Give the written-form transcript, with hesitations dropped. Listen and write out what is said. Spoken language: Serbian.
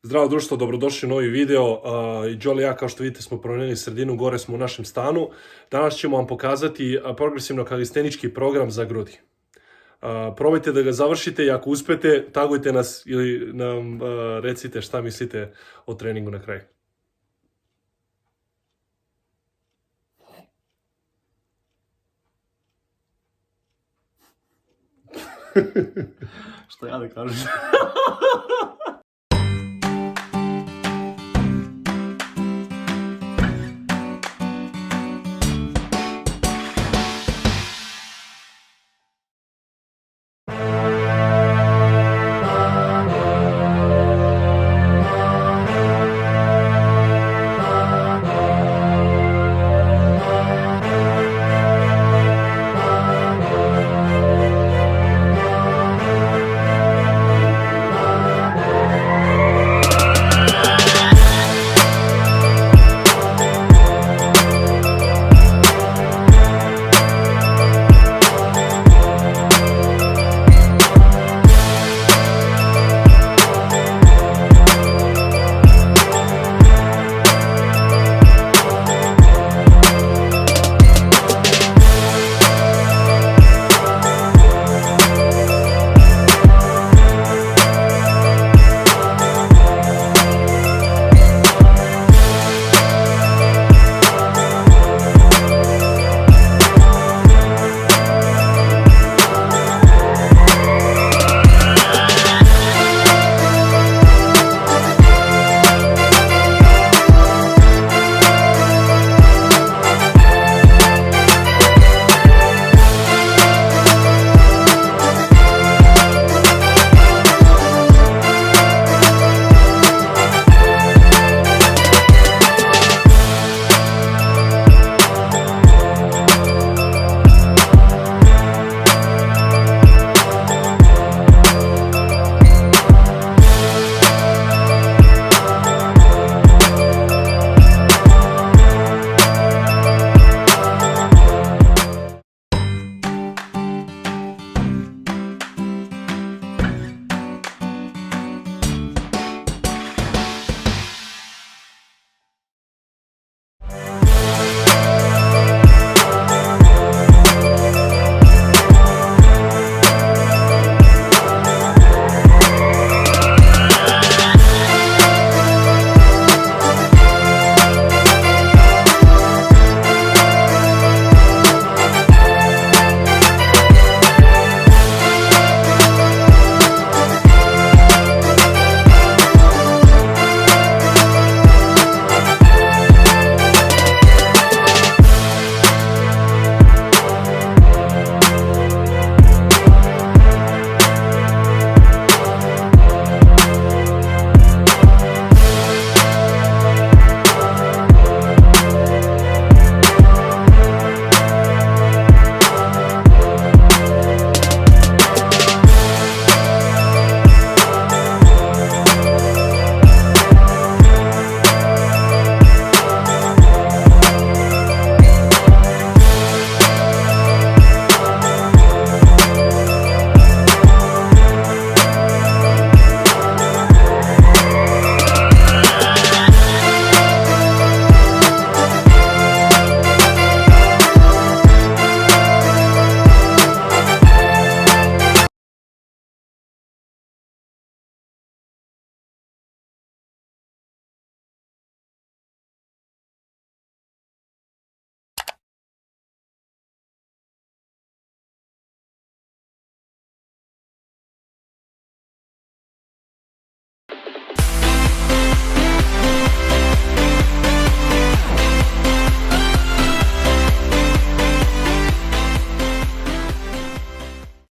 Zdravo društvo, dobrodošli u novi video. I Joel i ja, kao što vidite, smo promenili sredinu, gore smo u našem stanu. Danas ćemo vam pokazati progresivno kalistenički program za grudi. Probajte da ga završite i ako uspete, tagujte nas ili nam recite šta mislite o treningu na kraju. Što ja da kažem?